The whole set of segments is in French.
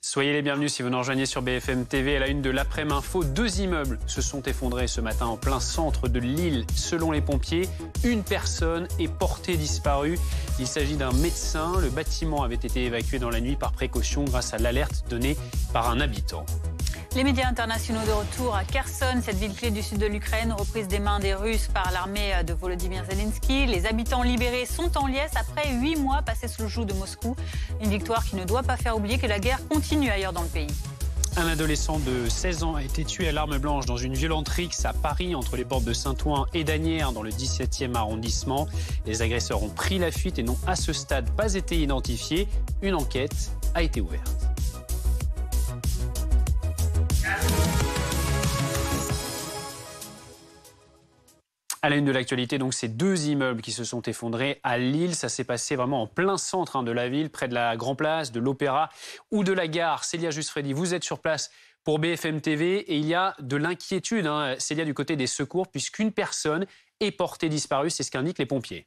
Soyez les bienvenus si vous nous rejoignez sur BFM TV. À la une de l'après-midi info, 2 immeubles se sont effondrés ce matin en plein centre de Lille. Selon les pompiers, une personne est portée disparue. Il s'agit d'un médecin. Le bâtiment avait été évacué dans la nuit par précaution grâce à l'alerte donnée par un habitant. Les médias internationaux de retour à Kherson, cette ville clé du sud de l'Ukraine, reprise des mains des Russes par l'armée de Volodymyr Zelensky. Les habitants libérés sont en liesse après 8 mois passés sous le joug de Moscou. Une victoire qui ne doit pas faire oublier que la guerre continue ailleurs dans le pays. Un adolescent de 16 ans a été tué à l'arme blanche dans une violente rixe à Paris, entre les portes de Saint-Ouen et d'Asnières, dans le 17e arrondissement. Les agresseurs ont pris la fuite et n'ont à ce stade pas été identifiés. Une enquête a été ouverte. À la une de l'actualité, donc ces 2 immeubles qui se sont effondrés à Lille. Ça s'est passé vraiment en plein centre de la ville, près de la Grand Place, de l'Opéra ou de la gare. Célia Justfredi, vous êtes sur place pour BFM TV et il y a de l'inquiétude, Célia, du côté des secours, puisqu'une personne est portée disparue. C'est ce qu'indiquent les pompiers.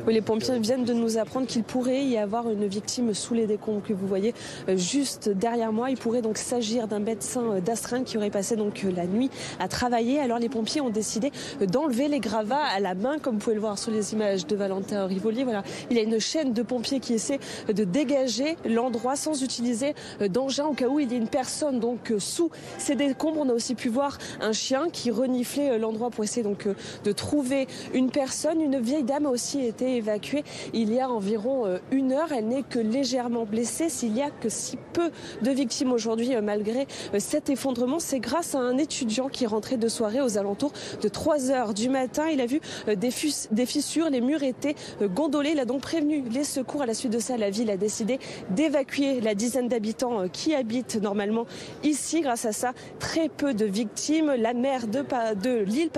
Oui, les pompiers viennent de nous apprendre qu'il pourrait y avoir une victime sous les décombres que vous voyez juste derrière moi. Il pourrait donc s'agir d'un médecin d'astreinte qui aurait passé donc la nuit à travailler. Alors les pompiers ont décidé d'enlever les gravats à la main, comme vous pouvez le voir sur les images de Valentin Rivolier. Voilà, il y a une chaîne de pompiers qui essaie de dégager l'endroit sans utiliser d'engin au cas où il y ait une personne donc sous ces décombres. On a aussi pu voir un chien qui reniflait l'endroit pour essayer donc de trouver une personne. Une vieille dame a aussi été évacuée il y a environ 1 heure. Elle n'est que légèrement blessée. S'il y a que si peu de victimes aujourd'hui malgré cet effondrement, c'est grâce à un étudiant qui rentrait de soirée aux alentours de 3 heures du matin. Il a vu des fissures, les murs étaient gondolés. Il a donc prévenu les secours. À la suite de ça, la ville a décidé d'évacuer la dizaine d'habitants qui habitent normalement ici. Grâce à ça, très peu de victimes. La maire de Lille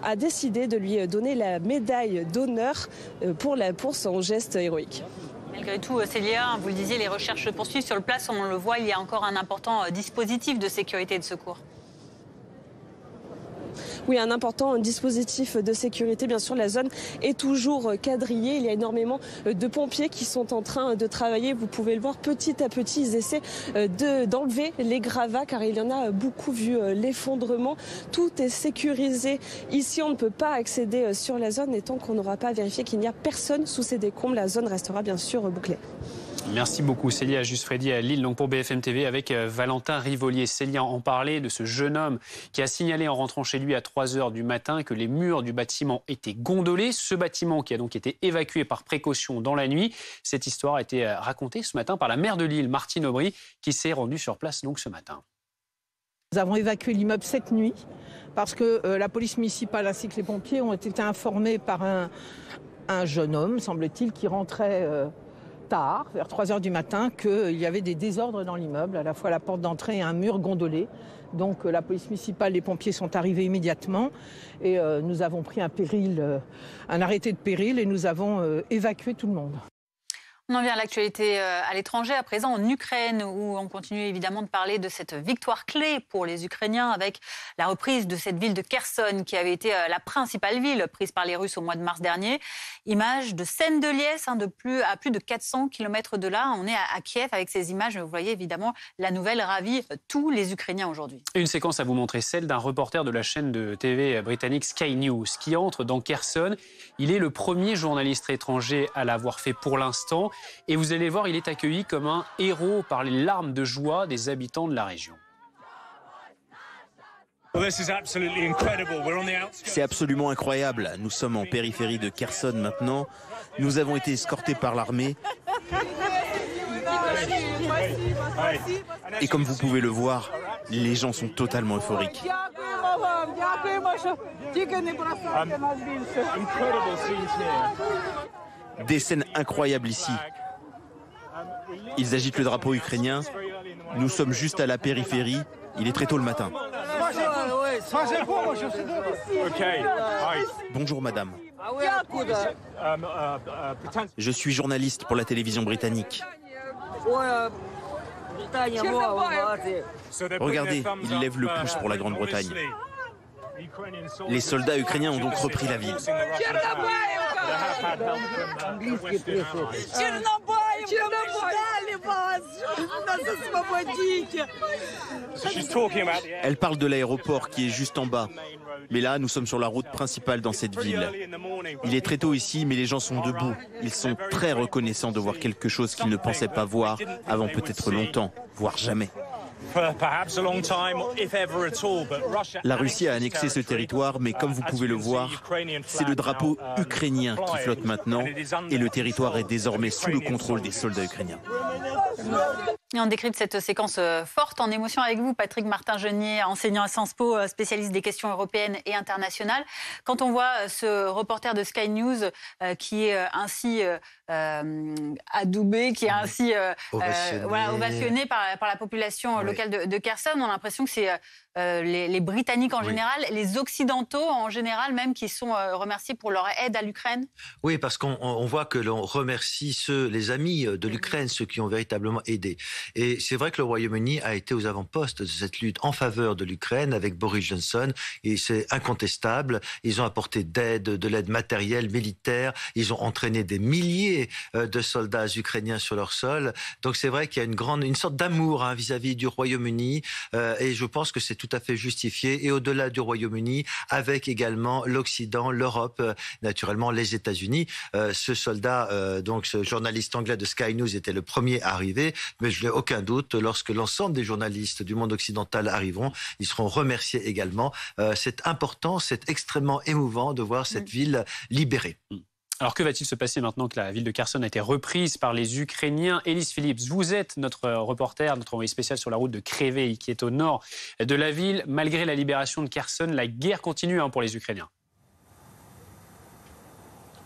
a décidé de lui donner la médaille d'honneur pour son geste héroïque. Malgré tout, Célia, vous le disiez, les recherches se poursuivent sur le place. On le voit, il y a encore un important dispositif de sécurité et de secours. Oui, un important dispositif de sécurité. Bien sûr, la zone est toujours quadrillée. Il y a énormément de pompiers qui sont en train de travailler. Vous pouvez le voir petit à petit. Ils essaient d'enlever les gravats car il y en a beaucoup vu l'effondrement. Tout est sécurisé. Ici, on ne peut pas accéder sur la zone et tant qu'on n'aura pas vérifié qu'il n'y a personne sous ces décombres, la zone restera bien sûr bouclée. Merci beaucoup Célia Justfredi à Lille, donc pour BFM TV avec Valentin Rivolier. Célia en parlait de ce jeune homme qui a signalé en rentrant chez lui à 3 heures du matin que les murs du bâtiment étaient gondolés. Ce bâtiment qui a donc été évacué par précaution dans la nuit. Cette histoire a été racontée ce matin par la maire de Lille, Martine Aubry, qui s'est rendue sur place donc ce matin. Nous avons évacué l'immeuble cette nuit parce que la police municipale ainsi que les pompiers ont été informés par un jeune homme, semble-t-il, qui rentrait tard, vers 3 heures du matin, qu'il y avait des désordres dans l'immeuble, à la fois la porte d'entrée et un mur gondolé. Donc la police municipale, les pompiers sont arrivés immédiatement et nous avons pris un arrêté de péril et nous avons évacué tout le monde. On en vient à l'actualité à l'étranger, à présent en Ukraine, où on continue évidemment de parler de cette victoire clé pour les Ukrainiens avec la reprise de cette ville de Kherson qui avait été la principale ville prise par les Russes au mois de mars dernier. Image de scène de liesse à plus de 400 km de là. On est à Kiev avec ces images. Vous voyez évidemment, la nouvelle ravit tous les Ukrainiens aujourd'hui. Une séquence à vous montrer, celle d'un reporter de la chaîne de TV britannique Sky News qui entre dans Kherson. Il est le premier journaliste étranger à l'avoir fait pour l'instant. Et vous allez voir, il est accueilli comme un héros par les larmes de joie des habitants de la région. C'est absolument incroyable. Nous sommes en périphérie de Kherson maintenant. Nous avons été escortés par l'armée. Et comme vous pouvez le voir, les gens sont totalement euphoriques. Des scènes incroyables ici. Ils agitent le drapeau ukrainien. Nous sommes juste à la périphérie. Il est très tôt le matin. Bonjour madame. Je suis journaliste pour la télévision britannique. Regardez, ils lèvent le pouce pour la Grande-Bretagne. Les soldats ukrainiens ont donc repris la ville. Elle parle de l'aéroport qui est juste en bas. Mais là, nous sommes sur la route principale dans cette ville. Il est très tôt ici, mais les gens sont debout. Ils sont très reconnaissants de voir quelque chose qu'ils ne pensaient pas voir avant peut-être longtemps, voire jamais. La Russie a annexé ce territoire, mais comme vous pouvez le voir, c'est le drapeau ukrainien qui flotte maintenant et le territoire est désormais sous le contrôle des soldats ukrainiens. Et on décrypte cette séquence forte en émotion avec vous, Patrick Martin-Genier, enseignant à Sciences Po, spécialiste des questions européennes et internationales. Quand on voit ce reporter de Sky News qui est ainsi adoubé, qui est ainsi ovationné par la population locale de Kherson, on a l'impression que c'est les Britanniques en général, les Occidentaux en général même, qui sont remerciés pour leur aide à l'Ukraine. Oui, parce qu'on voit que l'on remercie les amis de l'Ukraine, ceux qui ont véritablement aidé. Et c'est vrai que le Royaume-Uni a été aux avant-postes de cette lutte en faveur de l'Ukraine avec Boris Johnson, et c'est incontestable. Ils ont apporté de l'aide matérielle, militaire, ils ont entraîné des milliers de soldats ukrainiens sur leur sol. Donc c'est vrai qu'il y a une sorte d'amour vis-à-vis du Royaume-Uni, et je pense que c'est tout à fait justifié. Et au-delà du Royaume-Uni, avec également l'Occident, l'Europe, naturellement les États-Unis. Ce soldat, donc ce journaliste anglais de Sky News était le premier arrivé, mais je n'ai aucun doute, lorsque l'ensemble des journalistes du monde occidental arriveront, ils seront remerciés également. C'est important, c'est extrêmement émouvant de voir cette ville libérée. Alors que va-t-il se passer maintenant que la ville de Kherson a été reprise par les Ukrainiens? Élise Phillips, vous êtes notre reporter, notre envoyé spécial sur la route de Kryvyi, qui est au nord de la ville. Malgré la libération de Kherson, la guerre continue pour les Ukrainiens.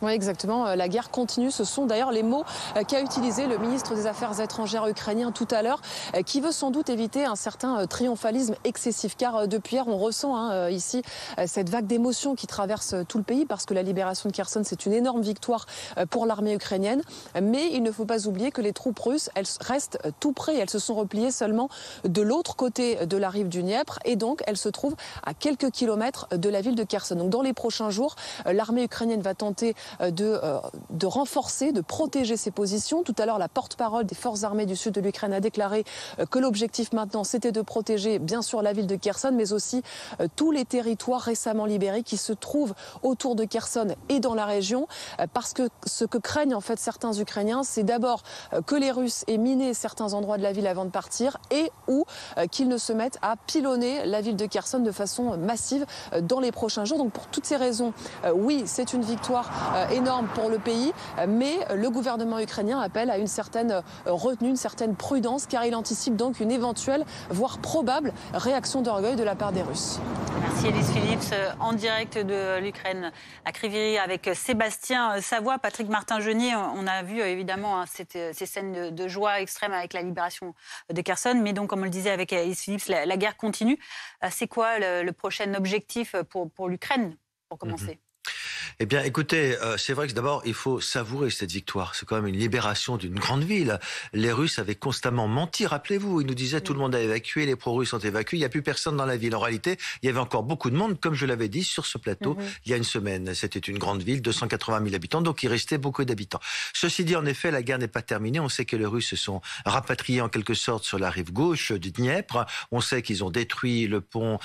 Oui, exactement. La guerre continue. Ce sont d'ailleurs les mots qu'a utilisé le ministre des Affaires étrangères ukrainien tout à l'heure, qui veut sans doute éviter un certain triomphalisme excessif. Car depuis hier, on ressent ici cette vague d'émotions qui traverse tout le pays, parce que la libération de Kherson, c'est une énorme victoire pour l'armée ukrainienne. Mais il ne faut pas oublier que les troupes russes, elles restent tout près. Elles se sont repliées seulement de l'autre côté de la rive du Dniepr, et donc elles se trouvent à quelques kilomètres de la ville de Kherson. Donc dans les prochains jours, l'armée ukrainienne va tenter de renforcer, de protéger ses positions. Tout à l'heure, la porte-parole des forces armées du sud de l'Ukraine a déclaré que l'objectif maintenant, c'était de protéger bien sûr la ville de Kherson, mais aussi tous les territoires récemment libérés qui se trouvent autour de Kherson et dans la région, parce que ce que craignent en fait certains Ukrainiens, c'est d'abord que les Russes aient miné certains endroits de la ville avant de partir, et ou qu'ils ne se mettent à pilonner la ville de Kherson de façon massive dans les prochains jours. Donc pour toutes ces raisons, oui, c'est une victoire énorme pour le pays, mais le gouvernement ukrainien appelle à une certaine retenue, une certaine prudence, car il anticipe donc une éventuelle, voire probable, réaction d'orgueil de la part des Russes. Merci Élise Phillips, en direct de l'Ukraine à Kryvyi avec Sébastien Savoie. Patrick Martin-Genier, on a vu évidemment ces scènes de joie extrême avec la libération de Kherson, mais donc comme on le disait avec Élise Phillips, la guerre continue. C'est quoi le prochain objectif pour l'Ukraine, pour commencer? Eh bien, écoutez, c'est vrai que d'abord, il faut savourer cette victoire. C'est quand même une libération d'une grande ville. Les Russes avaient constamment menti, rappelez-vous. Ils nous disaient tout le monde a évacué, les pro-russes sont évacués, il n'y a plus personne dans la ville. En réalité, il y avait encore beaucoup de monde, comme je l'avais dit, sur ce plateau il y a une semaine. C'était une grande ville, 280 000 habitants, donc il restait beaucoup d'habitants. Ceci dit, en effet, la guerre n'est pas terminée. On sait que les Russes se sont rapatriés en quelque sorte sur la rive gauche du Dniepr. On sait qu'ils ont détruit le pont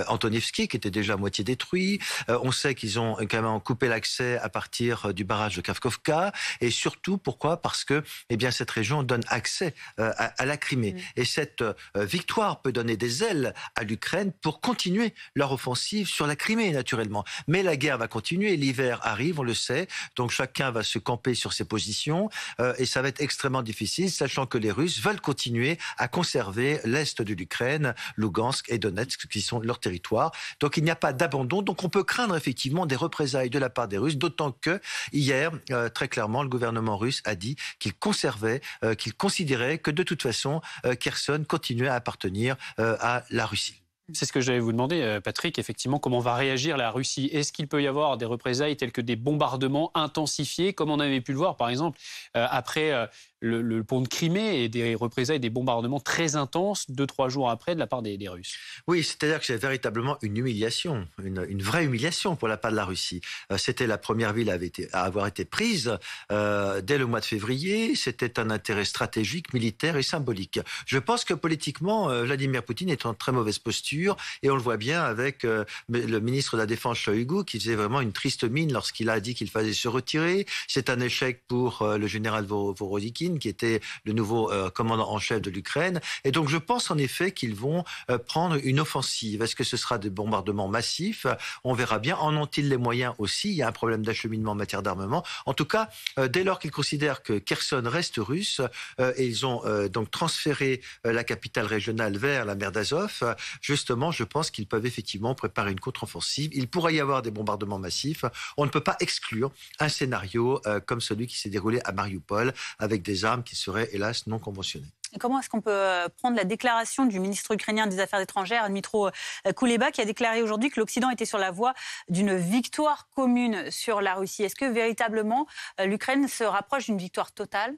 Antonivski, qui était déjà à moitié détruit. On sait qu'ils ont quand même coupé l'accès à partir du barrage de Kakhovka, et surtout pourquoi? Parce que cette région donne accès à la Crimée, et cette victoire peut donner des ailes à l'Ukraine pour continuer leur offensive sur la Crimée naturellement. Mais la guerre va continuer, l'hiver arrive, on le sait, donc chacun va se camper sur ses positions, et ça va être extrêmement difficile, sachant que les Russes veulent continuer à conserver l'est de l'Ukraine, Lugansk et Donetsk, qui sont leurs territoires. Donc il n'y a pas d'abandon, donc on peut craindre effectivement des représailles de la part des Russes, d'autant que hier, très clairement, le gouvernement russe a dit qu'il considérait que de toute façon, Kherson continuait à appartenir à la Russie. C'est ce que j'allais vous demander, Patrick, effectivement, comment va réagir la Russie? Est-ce qu'il peut y avoir des représailles telles que des bombardements intensifiés, comme on avait pu le voir, par exemple, après le pont de Crimée et des représailles, des bombardements très intenses 2-3 jours après de la part des Russes. Oui, c'est-à-dire que c'est véritablement une humiliation, une vraie humiliation pour la part de la Russie. C'était la première ville à avoir été prise dès le mois de février. C'était un intérêt stratégique, militaire et symbolique. Je pense que politiquement, Vladimir Poutine est en très mauvaise posture et on le voit bien avec le ministre de la Défense Shoigu qui faisait vraiment une triste mine lorsqu'il a dit qu'il fallait se retirer. C'est un échec pour le général Vorodikin qui était le nouveau commandant en chef de l'Ukraine. Et donc je pense en effet qu'ils vont prendre une offensive. Est-ce que ce sera des bombardements massifs? On verra bien. En ont-ils les moyens aussi? Il y a un problème d'acheminement en matière d'armement. En tout cas, dès lors qu'ils considèrent que Kherson reste russe, et ils ont donc transféré la capitale régionale vers la mer d'Azov, justement, je pense qu'ils peuvent effectivement préparer une contre-offensive. Il pourrait y avoir des bombardements massifs. On ne peut pas exclure un scénario comme celui qui s'est déroulé à Mariupol, avec des armes qui seraient, hélas, non conventionnées. Et comment est-ce qu'on peut prendre la déclaration du ministre ukrainien des Affaires étrangères, Dmytro Kuleba, qui a déclaré aujourd'hui que l'Occident était sur la voie d'une victoire commune sur la Russie? Est-ce que véritablement l'Ukraine se rapproche d'une victoire totale?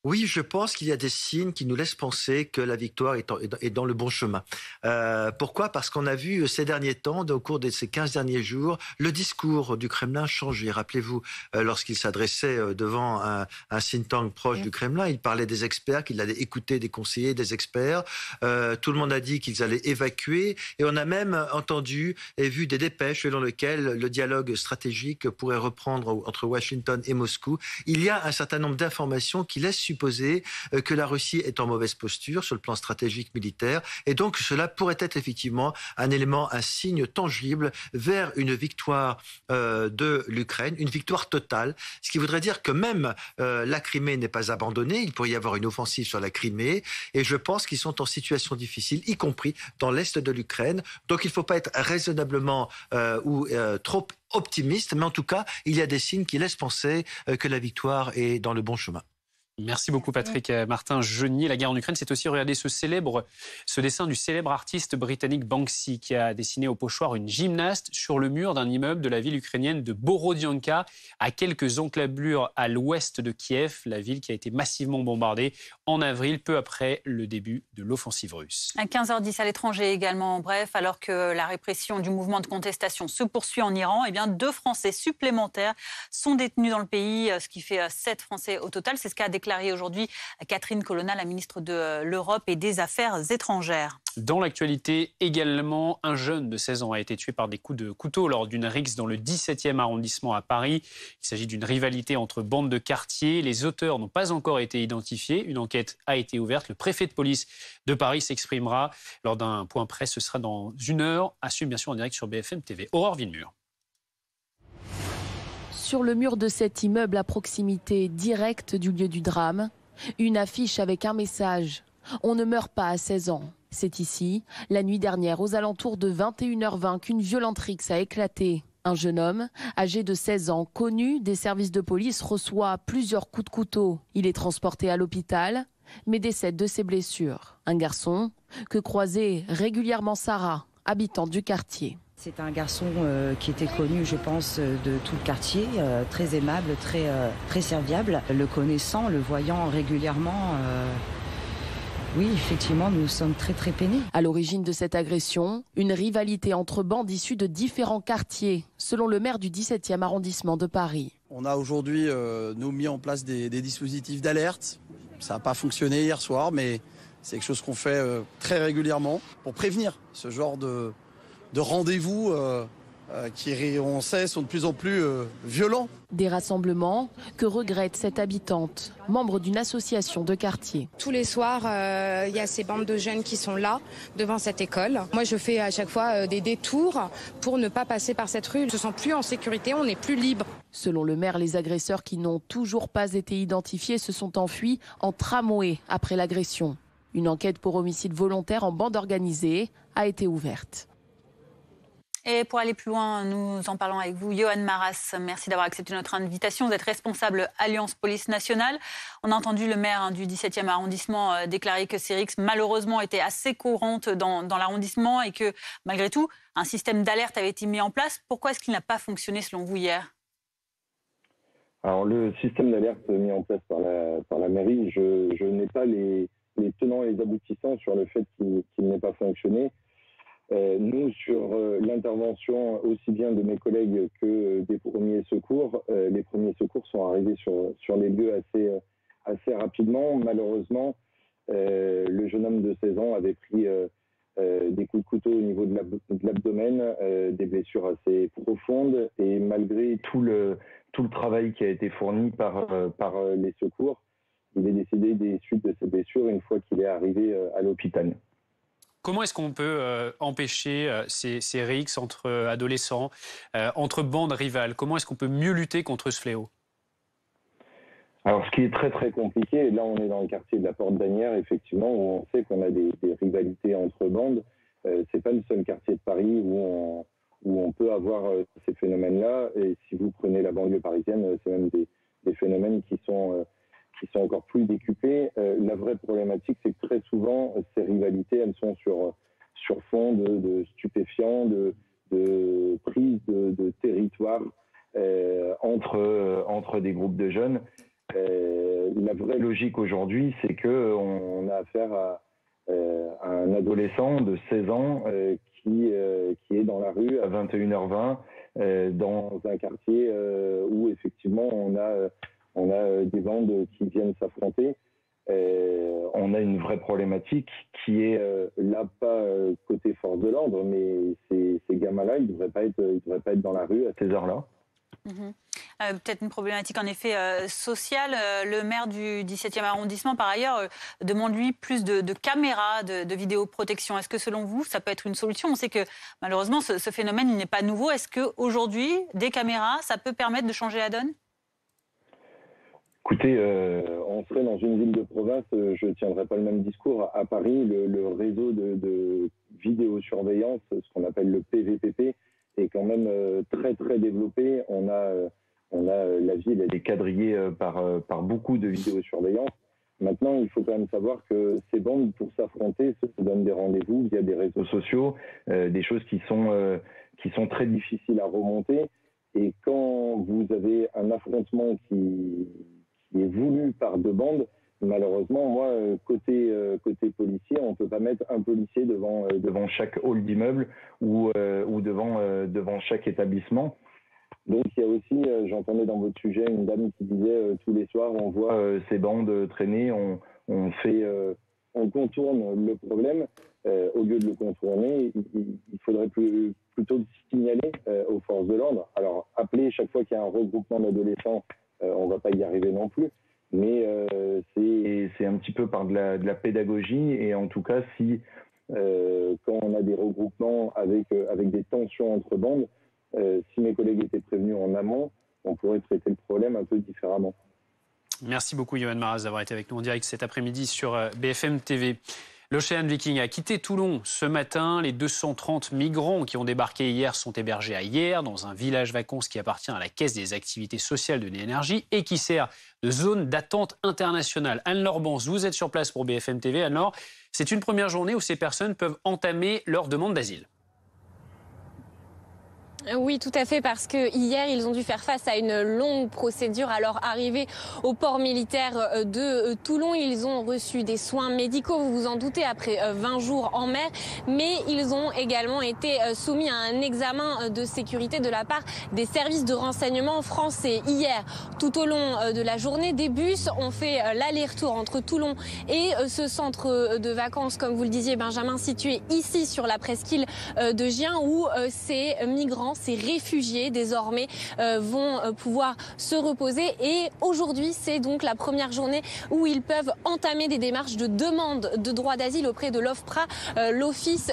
Oui, je pense qu'il y a des signes qui nous laissent penser que la victoire est dans le bon chemin. Pourquoi? Parce qu'on a vu ces derniers temps, au cours de ces 15 derniers jours, le discours du Kremlin changer. Rappelez-vous, lorsqu'il s'adressait devant un think tank proche du Kremlin, il parlait des experts, qu'il allait écouter des conseillers, des experts. Tout le monde a dit qu'ils allaient évacuer. Et on a même entendu et vu des dépêches selon lesquelles le dialogue stratégique pourrait reprendre entre Washington et Moscou. Il y a un certain nombre d'informations qui laissent supposer que la Russie est en mauvaise posture sur le plan stratégique militaire et donc cela pourrait être effectivement un élément, un signe tangible vers une victoire de l'Ukraine, une victoire totale, ce qui voudrait dire que même la Crimée n'est pas abandonnée, il pourrait y avoir une offensive sur la Crimée et je pense qu'ils sont en situation difficile, y compris dans l'est de l'Ukraine, donc il ne faut pas être raisonnablement ou trop optimiste, mais en tout cas il y a des signes qui laissent penser que la victoire est dans le bon chemin. Merci beaucoup Patrick Martin-Genier. La guerre en Ukraine, c'est aussi regarder ce dessin du célèbre artiste britannique Banksy qui a dessiné au pochoir une gymnaste sur le mur d'un immeuble de la ville ukrainienne de Borodianka, à quelques encablures à l'ouest de Kiev, la ville qui a été massivement bombardée en avril, peu après le début de l'offensive russe. À 15h10 à l'étranger également, bref, alors que la répression du mouvement de contestation se poursuit en Iran, eh bien 2 Français supplémentaires sont détenus dans le pays, ce qui fait 7 Français au total. C'est ce qu'a déclaré aujourd'hui Catherine Colonna, la ministre de l'Europe et des Affaires étrangères. Dans l'actualité également, un jeune de 16 ans a été tué par des coups de couteau lors d'une rixe dans le 17e arrondissement à Paris. Il s'agit d'une rivalité entre bandes de quartier. Les auteurs n'ont pas encore été identifiés. Une enquête a été ouverte. Le préfet de police de Paris s'exprimera lors d'un point presse. Ce sera dans 1 heure, à suivre bien sûr en direct sur BFM TV. Aurore Villemur. Sur le mur de cet immeuble à proximité directe du lieu du drame, une affiche avec un message « On ne meurt pas à 16 ans ». C'est ici, la nuit dernière, aux alentours de 21h20, qu'une violente rixe a éclaté. Un jeune homme, âgé de 16 ans, connu des services de police, reçoit plusieurs coups de couteau. Il est transporté à l'hôpital, mais décède de ses blessures. Un garçon que croisait régulièrement Sarah, habitante du quartier. C'est un garçon qui était connu, je pense, de tout le quartier, très aimable, très serviable. Le connaissant, le voyant régulièrement, oui, effectivement, nous sommes très peinés. À l'origine de cette agression, une rivalité entre bandes issues de différents quartiers, selon le maire du 17e arrondissement de Paris. On a aujourd'hui nous mis en place des dispositifs d'alerte. Ça n'a pas fonctionné hier soir, mais c'est quelque chose qu'on fait très régulièrement pour prévenir ce genre de rendez-vous qui, on sait, sont de plus en plus violents. Des rassemblements que regrette cette habitante, membre d'une association de quartier. Tous les soirs, il y a ces bandes de jeunes qui sont là, devant cette école. Moi, je fais à chaque fois des détours pour ne pas passer par cette rue. On ne se sent plus en sécurité, on n'est plus libre. Selon le maire, les agresseurs qui n'ont toujours pas été identifiés se sont enfuis en tramway après l'agression. Une enquête pour homicide volontaire en bande organisée a été ouverte. Et pour aller plus loin, nous en parlons avec vous, Yohann Maras. Merci d'avoir accepté notre invitation. Vous êtes responsable Alliance Police Nationale. On a entendu le maire du 17e arrondissement déclarer que ces rixes, malheureusement, étaient assez courantes dans l'arrondissement et que, malgré tout, un système d'alerte avait été mis en place. Pourquoi est-ce qu'il n'a pas fonctionné selon vous hier ? Alors le système d'alerte mis en place par la mairie, je n'ai pas les tenants et les aboutissants sur le fait qu'il n'ait pas fonctionné. Nous, sur l'intervention aussi bien de mes collègues que des premiers secours, les premiers secours sont arrivés sur les lieux assez rapidement. Malheureusement, le jeune homme de 16 ans avait pris des coups de couteau au niveau de l'abdomen, des blessures assez profondes, et malgré tout le travail qui a été fourni par les secours, il est décédé des suites de ses blessures une fois qu'il est arrivé à l'hôpital. Comment est-ce qu'on peut empêcher ces rixes entre adolescents, entre bandes rivales? Comment est-ce qu'on peut mieux lutter contre ce fléau? Alors, ce qui est très très compliqué, et là on est dans le quartier de la Porte d'Asnières, effectivement, où on sait qu'on a des rivalités entre bandes. C'est pas le seul quartier de Paris où on peut avoir ces phénomènes-là. Et si vous prenez la banlieue parisienne, c'est même des phénomènes qui sont encore plus décuplés. La vraie problématique, c'est que très souvent, ces rivalités, elles sont sur fond de stupéfiants, de prise de territoire entre des groupes de jeunes. La vraie logique aujourd'hui, c'est qu'on a affaire à un adolescent de 16 ans qui est dans la rue à 21h20 dans un quartier où effectivement on a des bandes qui viennent s'affronter. On a une vraie problématique qui est là pas côté force de l'ordre, mais ces gamins-là, ils devraient pas être dans la rue à ces heures-là. Peut-être une problématique en effet sociale. Le maire du 17e arrondissement, par ailleurs, demande lui plus de caméras, de vidéoprotection. Est-ce que selon vous, ça peut être une solution? On sait que malheureusement, ce phénomène n'est pas nouveau. Est-ce qu'aujourd'hui, des caméras, ça peut permettre de changer la donne? Écoutez, on serait dans une ville de province, je ne tiendrai pas le même discours. À Paris, le réseau de vidéosurveillance, ce qu'on appelle le PVPP, est quand même très très développé. On a la ville, elle est quadrillée par beaucoup de vidéosurveillance. Maintenant, il faut quand même savoir que ces bandes, pour s'affronter, se donnent des rendez-vous via des réseaux sociaux, des choses qui sont très difficiles à remonter. Et quand vous avez un affrontement qui est voulu par deux bandes, malheureusement, moi, côté policier, on ne peut pas mettre un policier devant chaque hall d'immeuble ou devant chaque établissement. Donc il y a aussi, j'entendais dans votre sujet une dame qui disait tous les soirs on voit ces bandes traîner, on contourne le problème. Au lieu de le contourner, il faudrait plutôt signaler aux forces de l'ordre. Alors appeler chaque fois qu'il y a un regroupement d'adolescents, on ne va pas y arriver non plus, mais c'est un petit peu par de la pédagogie. Et en tout cas, si quand on a des regroupements avec des tensions entre bandes, si mes collègues étaient prévenus en amont, on pourrait traiter le problème un peu différemment. Merci beaucoup, Johan Maras, d'avoir été avec nous en direct cet après-midi sur BFM TV. L'Ocean Viking a quitté Toulon ce matin. Les 230 migrants qui ont débarqué hier sont hébergés à Hyères, dans un village vacances qui appartient à la Caisse des activités sociales de l'énergie et qui sert de zone d'attente internationale. Anne-Laure Bans, vous êtes sur place pour BFM TV. Anne-Laure, c'est une première journée où ces personnes peuvent entamer leur demande d'asile. Oui, tout à fait, parce que hier, ils ont dû faire face à une longue procédure. À leur arrivée au port militaire de Toulon, ils ont reçu des soins médicaux, vous vous en doutez, après 20 jours en mer. Mais ils ont également été soumis à un examen de sécurité de la part des services de renseignement français. Hier, tout au long de la journée, des bus ont fait l'aller-retour entre Toulon et ce centre de vacances, comme vous le disiez, Benjamin, situé ici sur la presqu'île de Gien, où ces migrants, ces réfugiés désormais vont pouvoir se reposer. Et aujourd'hui, c'est donc la première journée où ils peuvent entamer des démarches de demande de droit d'asile auprès de l'OFPRA, l'Office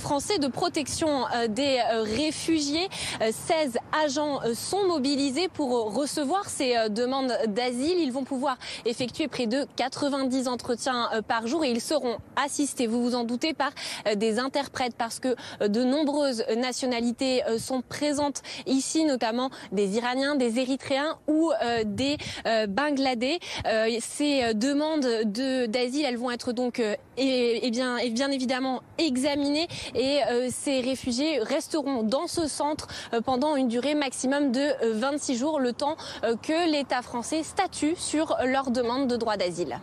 français de protection des réfugiés. 16 agents sont mobilisés pour recevoir ces demandes d'asile. Ils vont pouvoir effectuer près de 90 entretiens par jour et ils seront assistés, vous vous en doutez, par des interprètes, parce que de nombreuses nationalités sont présentes ici, notamment des Iraniens, des Érythréens ou des Bangladais. Ces demandes d'asile, elles vont être donc bien évidemment examinées et ces réfugiés resteront dans ce centre pendant une durée maximum de 26 jours, le temps que l'État français statue sur leur demande de droit d'asile.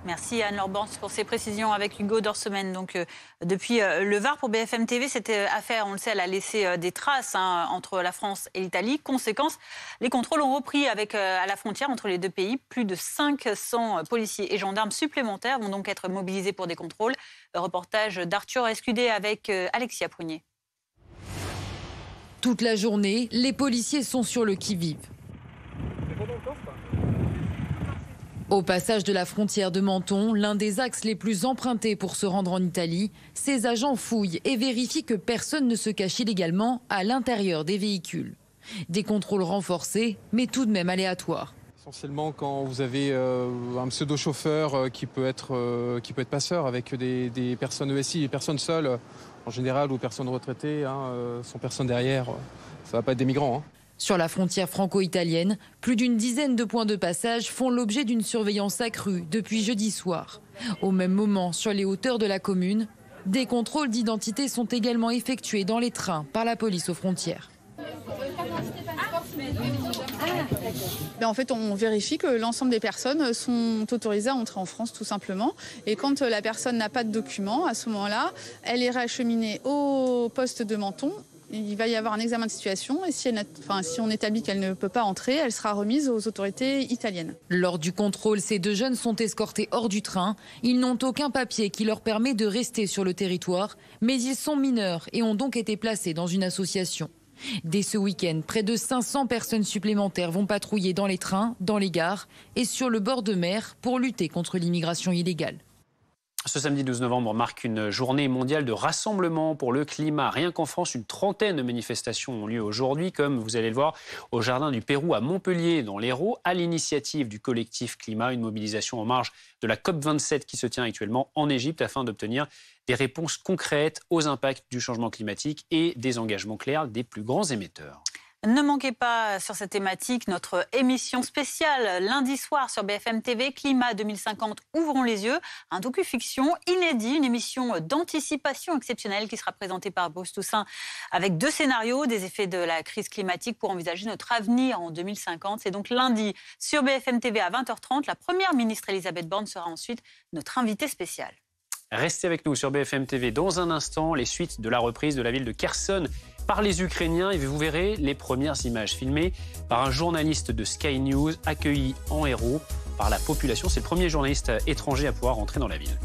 Merci Anne-Laure Borns pour ces précisions avec Hugo Dorsemène. Donc, depuis le Var pour BFM TV, cette affaire, on le sait, elle a laissé des traces entre la France et l'Italie. Conséquence, les contrôles ont repris à la frontière entre les deux pays. Plus de 500 policiers et gendarmes supplémentaires vont donc être mobilisés pour des contrôles. Reportage d'Arthur Escudé avec Alexia Prunier. Toute la journée, les policiers sont sur le qui-vive. Au passage de la frontière de Menton, l'un des axes les plus empruntés pour se rendre en Italie, ces agents fouillent et vérifient que personne ne se cache illégalement à l'intérieur des véhicules. Des contrôles renforcés, mais tout de même aléatoires. Essentiellement quand vous avez un pseudo-chauffeur qui peut être passeur avec des personnes ESI, des personnes seules en général ou personnes retraitées, sans personne derrière, ça ne va pas être des migrants. Sur la frontière franco-italienne, plus d'une dizaine de points de passage font l'objet d'une surveillance accrue depuis jeudi soir. Au même moment, sur les hauteurs de la commune, des contrôles d'identité sont également effectués dans les trains par la police aux frontières. En fait, on vérifie que l'ensemble des personnes sont autorisées à entrer en France, tout simplement. Et quand la personne n'a pas de document, à ce moment-là, elle est acheminée au poste de Menton. Il va y avoir un examen de situation et si on établit qu'elle ne peut pas entrer, elle sera remise aux autorités italiennes. Lors du contrôle, ces deux jeunes sont escortés hors du train. Ils n'ont aucun papier qui leur permet de rester sur le territoire, mais ils sont mineurs et ont donc été placés dans une association. Dès ce week-end, près de 500 personnes supplémentaires vont patrouiller dans les trains, dans les gares et sur le bord de mer pour lutter contre l'immigration illégale. Ce samedi 12 novembre marque une journée mondiale de rassemblement pour le climat. Rien qu'en France, une trentaine de manifestations ont lieu aujourd'hui, comme vous allez le voir au Jardin du Pérou à Montpellier, dans l'Hérault, à l'initiative du collectif Climat, une mobilisation en marge de la COP27 qui se tient actuellement en Égypte afin d'obtenir des réponses concrètes aux impacts du changement climatique et des engagements clairs des plus grands émetteurs. Ne manquez pas sur cette thématique notre émission spéciale lundi soir sur BFM TV, Climat 2050, ouvrons les yeux, un docu-fiction inédit, une émission d'anticipation exceptionnelle qui sera présentée par Bruce Toussaint avec 2 scénarios, des effets de la crise climatique pour envisager notre avenir en 2050. C'est donc lundi sur BFM TV à 20h30. La première ministre Elisabeth Borne sera ensuite notre invitée spéciale. Restez avec nous sur BFM TV. Dans un instant, les suites de la reprise de la ville de Kherson par les Ukrainiens. Et vous verrez les premières images filmées par un journaliste de Sky News accueilli en héros par la population. C'est le premier journaliste étranger à pouvoir rentrer dans la ville.